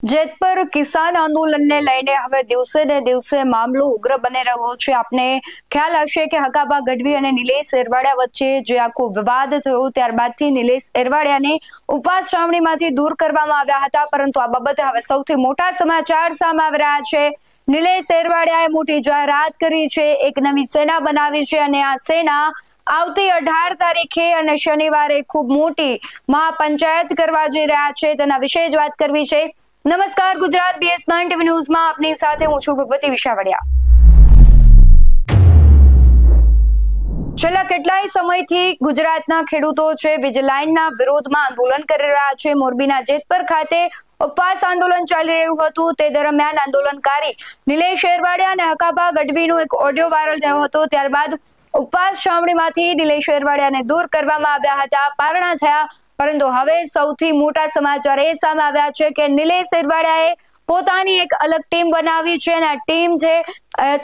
જેતપુર કિસાન આંદોલનને લઈને હવે દિવસે ને દિવસે મામલો ઉગ્ર બની રહ્યો છે। આપને ખ્યાલ હશે કે હકાબા ગઢવી અને નિલેશ એરવાડિયા વચ્ચે જે આખો વિવાદ થયો ત્યારબાદથી નિલેશ એરવાડિયાને ઉપવાસ છાવણીમાંથી દૂર કરવામાં આવ્યા હતા, પરંતુ આ બાબતે હવે સૌથી મોટા સમાચાર સામે આવી રહ્યા છે। નિલેશ એરવાડિયાએ મોટી જાહેરાત કરી છે, એક નવી સેના બનાવી છે અને આ સેના આવતી 18 તારીખે અને શનિવારે ખૂબ મોટી મહાપંચાયત કરવા જઈ રહ્યા છે, તેના વિશે જ વાત કરવી છે। નમસ્કાર, ગુજરાત BS9 ટીવી ન્યૂઝમાં આપની સાથે હું છું ભગવતી વિશાવડિયા। છેલ્લા કેટલાય સમયથી ગુજરાતના ખેડૂતો છે વીજ લાઇનના વિરોધમાં આંદોલન કરી રહ્યા છે। મોરબીના જેતપુર ખાતે ઉપવાસ આંદોલન ચાલી રહ્યું હતું, તે દરમિયાન આંદોલનકારી નિલેશ એરવાડિયા અને હકાબા ગઢવીનો એક ઓડિયો વાયરલ થયો હતો। ત્યારબાદ ઉપવાસ છાવણીમાંથી નિલેશ એરવાડિયાને દૂર કરવામાં આવ્યા હતા, પારણા થયા, પરંતુ હવે સૌથી મોટા સમાચાર એ સામે આવ્યા છે કે નિલેશ એરવાડિયાએ પોતાની એક અલગ ટીમ બનાવી છે અને આ ટીમ જે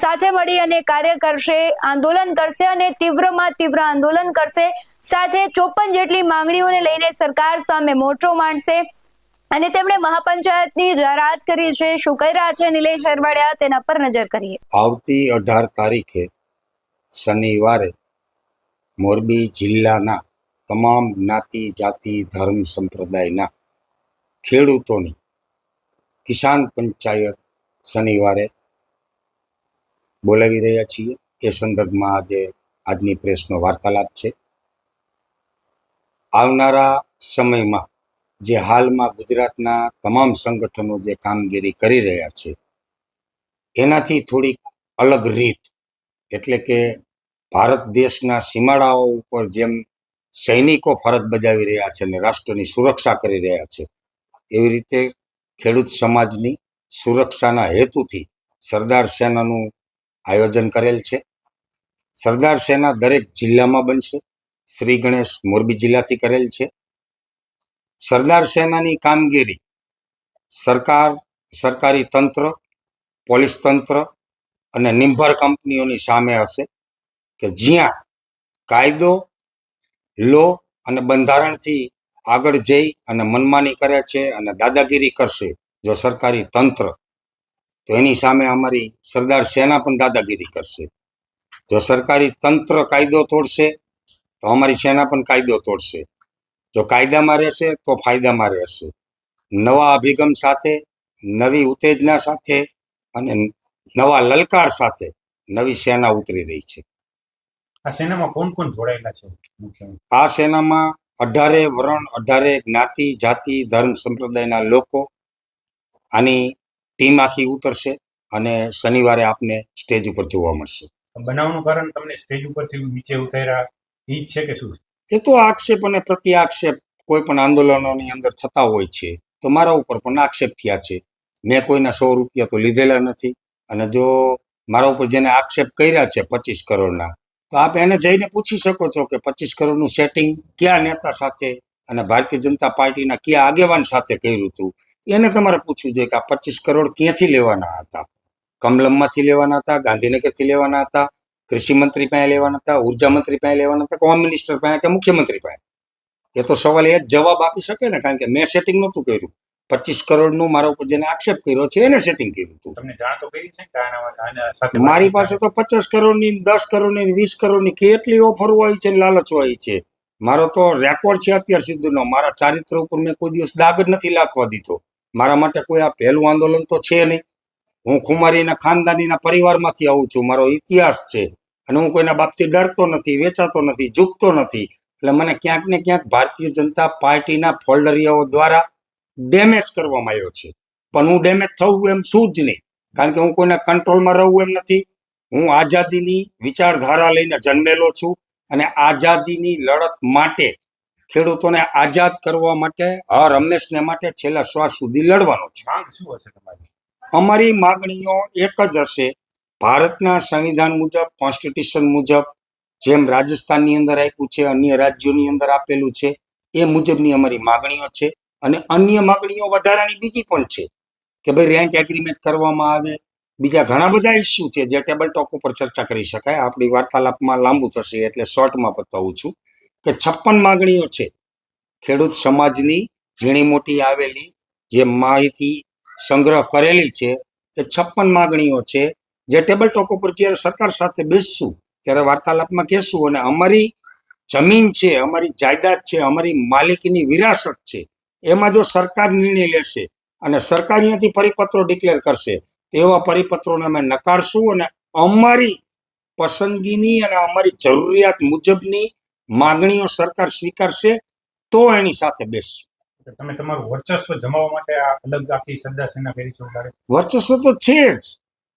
સાથે મળી અને કાર્ય કરશે, આંદોલન કરશે અને તીવ્રમાં તીવ્ર આંદોલન કરશે, સાથે 54 જેટલી માંગણીઓને લઈને સરકાર સામે મોરચો માંડશે અને તેમણે મહાપંચાયતની જાહેરાત કરી છે। શું કહી રહ્યા છે નિલેશ એરવાડિયા, તેના પર નજર કરીએ। આવતી 18 તારીખે શનિવારે મોરબી જિલ્લાના તમામ જ્ઞાતિ જાતિ ધર્મ સંપ્રદાયના ખેડૂતોની કિસાન પંચાયત શનિવારે બોલાવી રહ્યા છીએ। એ સંદર્ભમાં આજની પ્રેસનો વાર્તાલાપ છે। આવનારા સમયમાં જે હાલમાં ગુજરાતના તમામ સંગઠનો જે કામગીરી કરી રહ્યા છે એનાથી થોડીક અલગ રીત, એટલે કે ભારત દેશના સીમાડાઓ ઉપર જેમ સૈનિકો ફરજ બજાવી રહ્યા છે અને રાષ્ટ્રની સુરક્ષા કરી રહ્યા છે, એવી રીતે ખેડૂત સમાજની સુરક્ષાના હેતુથી સરદાર સેનાનું આયોજન કરેલ છે। સરદાર સેના દરેક જિલ્લામાં બનશે। શ્રી ગણેશ મોરબી જિલ્લાથી કરેલ છે। સરદાર સેનાની કામગીરી સરકારી તંત્ર, પોલીસ તંત્ર અને નિંભર કંપનીઓની સામે હશે કે જ્યાં કાયદો, લો અને બંધારણથી આગળ જઈ અને મનમાની કરે છે અને દાદાગીરી કરશે જો સરકારી તંત્ર, તો એની સામે અમારી સરદાર સેના પણ દાદાગીરી કરશે। જો સરકારી તંત્ર કાયદો તોડશે તો અમારી સેના પણ કાયદો તોડશે। જો કાયદામાં રહેશે તો ફાયદામાં રહેશે। નવા અભિગમ સાથે, નવી ઉત્તેજના સાથે અને નવા લલકાર સાથે નવી સેના ઉતરી રહી છે। આ સેનામાં કોણ કોણ જોડાયેલા છે? મુખ્યમંત્રી આ સેનામાં 18 વર્ણ, 18 જ્ઞાતિ જાતિ ધર્મ સંપ્રદાયના લોકો આની ટીમ આખી ઉતરશે અને શનિવારે આપને સ્ટેજ ઉપર જોવા મળશે। બનાવનું કારણ તમને સ્ટેજ ઉપરથી નીચે ઉતાર્યા એ જ છે કે શું? એ તો આક્ષેપ અને પ્રતિ આક્ષેપ કોઈ પણ આંદોલનોની અંદર થતા હોય છે, તો મારા ઉપર પણ આક્ષેપ થયા છે। મેં કોઈના 100 રૂપિયા તો લીધેલા નથી અને જો મારા ઉપર જેને આક્ષેપ કર્યા છે 25 કરોડના, તો આપ એને જઈને પૂછી શકો છો કે 25 કરોડનું સેટિંગ કયા નેતા સાથે અને ભારતીય જનતા પાર્ટીના કયા આગેવાન સાથે કર્યું હતું, એને તમારે પૂછવું જોઈએ કે આ 25 કરોડ ક્યાંથી લેવાના હતા? કમલમમાંથી લેવાના હતા, ગાંધીનગરથી લેવાના હતા, કૃષિ મંત્રી પાસે લેવાના હતા, ઉર્જા મંત્રી પાસે લેવાના હતા, હોમ મિનિસ્ટર પાસે કે મુખ્યમંત્રી પાસે? એ તો સવાલ એ જ જવાબ આપી શકે ને, કારણ કે મેં સેટિંગ નહોતું કર્યું। 25 કરોડનું મારા ઉપર જેને આક્ષેપ કર્યો છે એને સેટિંગ કર્યું હતું। તમને જાણ તો કરી છે કે આના સાથે મારી પાસે તો 50 કરોડની, 10 કરોડની, 20 કરોડની કેટલી ઓફરો આવી છે, લાલચો આવી છે। મારો તો રેકોર્ડ છે અત્યાર સુધીનો, મારા ચારિત્ર ઉપર મેં કોઈ દિવસ દાગ જ નથી લાખવા દીધો। મારા માટે કોઈ આ પહેલું આંદોલન તો છે નહીં। હું ખુમારીના ખાનદાનીના પરિવારમાંથી આવું છું, મારો ઇતિહાસ છે અને હું કોઈના બાપથી ડરતો નથી, વેચાતો નથી, ઝૂકતો નથી। એટલે મને ક્યાંક ને ક્યાંક ભારતીય જનતા પાર્ટીના ફોલ્ડરિયાઓ દ્વારા ડેમેજ કરવામાં આવ્યો છે, પણ હું ડેમેજ થવું એમ છું જ નહીં, કારણ કે હું કોઈના કંટ્રોલમાં રહું એમ નથી। હું આઝાદીની વિચારધારા લઈને જન્મેલો છું અને આઝાદીની લડત માટે, ખેડૂતોને આઝાદ કરવા માટે હર હંમેશને માટે છેલ્લા શ્વાસ સુધી લડવાનો છું। માંગ શું હશે તમારી? અમારી માગણીઓ એક જ હશે, ભારતના સંવિધાન મુજબ, કોન્સ્ટિટ્યુશન મુજબ, જેમ રાજસ્થાનની અંદર આપ્યું છે, અન્ય રાજ્યોની અંદર આપેલું છે, એ મુજબની અમારી માગણીઓ છે। અને અન્ય માગણીઓ વધારાની બીજી પણ છે કે ભાઈ રેન્ટ એગ્રીમેન્ટ કરવામાં આવે, બીજા ઘણા બધા ઇસ્યુ છે જે ટેબલ ટોક ઉપર ચર્ચા કરી શકાય। આપણી વાર્તાલાપમાં લાંબુ થશે એટલે શોર્ટમાં બતાવું છું કે 56 માગણીઓ છે ખેડૂત સમાજની, ઝીણી મોટી આવેલી, જે માહિતી સંગ્રહ કરેલી છે એ 56 માગણીઓ છે, જે ટેબલ ટોક ઉપર જ્યારે સરકાર સાથે બેસશું ત્યારે વાર્તાલાપમાં કહેશું. અને અમારી જમીન છે, અમારી જાયદાદ છે, અમારી માલિકીની વિરાસત છે, એમાં જો સરકાર નિર્ણય લેશે અને સરકાર અહીંયાથી પરિપત્રો ડિક્લેર કરશે, એવા પરિપત્રોને અમે નકારશું અને અમારી પસંદગીની અને અમારી જરૂરિયાત મુજબની માગણીઓ સરકાર સ્વીકારશે તો એની સાથે બેસશું. તમે તમારું વર્ચસ્વ જમાવવા માટે આ અલગ આખી સરદાર સેના કરી છે ઉતારે? વર્ચસ્વ તો છે જ.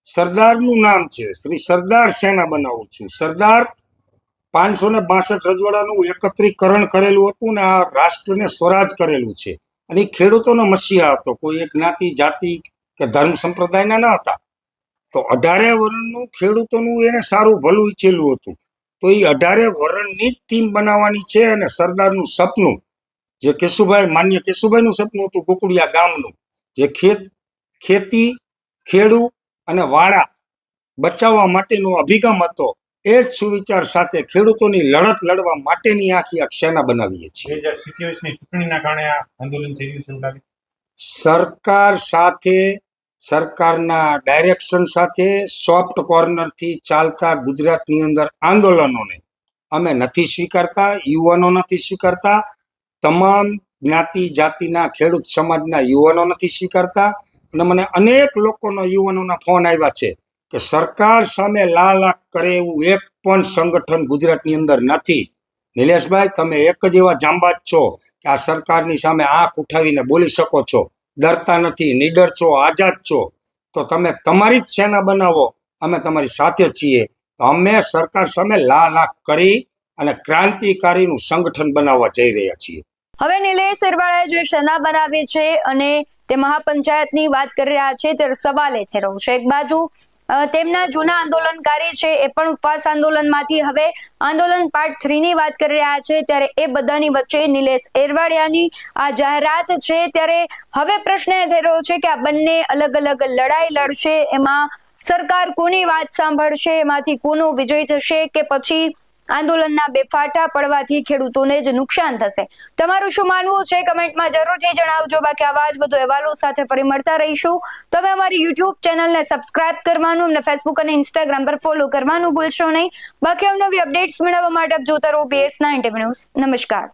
સરદારનું નામ છે, શ્રી સરદાર સેના બનાવું છું. સરદાર 562 રજવાડાનું એકત્રીકરણ કરેલું હતું ને આ રાષ્ટ્રને સ્વરાજ કરેલું છે. અને એ ખેડૂતોનો મસીહા હતો, કોઈ એક જ્ઞાતિ જાતિ કે ધર્મ સંપ્રદાયના ન હતા. તો 18 વર્ણનું ખેડૂતોનું એને સારું ભલું ઈચ્છેલું હતું. તો એ 18 વર્ણની જ ટીમ બનાવવાની છે. અને સરદારનું સપનું, જે માન્ય કેશુભાઈનું સપનું હતું, કુકડિયા ગામનું, જે ખેતી, ખેડૂ અને વાડા બચાવવા માટેનો અભિગમ હતો, એ જ સુવિચાર સાથે ખેડૂતોની લડત લડવા માટેની આખી એક સેના બનાવીએ છીએ. 2027ની ચૂંટણીના કારણે આ આંદોલન થઈ રહ્યું છે એવું લાગે? સરકાર સાથે, સરકારના ડાયરેક્શન સાથે સોફ્ટ કોર્નરથી ચાલતા ગુજરાતની અંદર આંદોલનોને અમે નથી સ્વીકારતા, યુવાનો નથી સ્વીકારતા, તમામ જ્ઞાતિ જાતિના ખેડૂત સમાજના યુવાનો નથી સ્વીકારતા. અને મને અનેક યુવાનોના ફોન આવ્યા છે કે સરકાર સામે લાલાક કરે એવું એક પણ સંગઠન ગુજરાતની અંદર નથી. નિલેશભાઈ, તમે એક જ એવા જાંબાજ છો કે આ સરકારની સામે આંખ ઉઠાવીને બોલી શકો છો, ડરતા નથી, નીડર છો, આઝાદ છો. તો તમે તમારી જ સેના બનાવો, અમે તમારી સાથે છીએ. તો અમે સરકાર સામે લાલાક કરી અને ક્રાંતિકારીનું સંગઠન બનાવવા જઈ રહ્યા છીએ. હવે નિલેશ એરવાળાએ જે સેના બનાવી છે અને તે મહાપંચાયતની વાત કરી રહ્યા છે, ત્યારે સવાલ એ થઈ રહ્યો છે, એક બાજુ તેમના જૂના આંદોલનકારી છે એ પણ ઉપવાસ આંદોલનમાંથી હવે આંદોલન પાર્ટ 3 ની વાત કરી રહ્યા છે, ત્યારે એ બધાની વચ્ચે નિલેશ એરવાડિયાની આ જાહેરાત છે. ત્યારે હવે પ્રશ્ન એ થઈ રહ્યો છે કે આ બંને અલગ અલગ લડાઈ લડશે, એમાં સરકાર કોની વાત સાંભળશે, એમાંથી કોનો વિજય થશે, કે પછી આંદોલનના બે ફાટા પડવાથી ખેડૂતોને જ નુકસાન થશે? તમારું શું માનવું છે કમેન્ટમાં જરૂરથી જણાવજો. બાકી આવા જ વધુ અહેવાલો સાથે ફરી મળતા રહીશું. તમે અમારી યુટ્યુબ ચેનલને સબસ્ક્રાઇબ કરવાનું, અમને ફેસબુક અને ઇન્સ્ટાગ્રામ પર ફોલો કરવાનું ભૂલશો નહીં. બાકી અવનવી અપડેટ્સ મેળવવા માટે આપ જોતા રહો BS9 ન્યૂઝ. નમસ્કાર.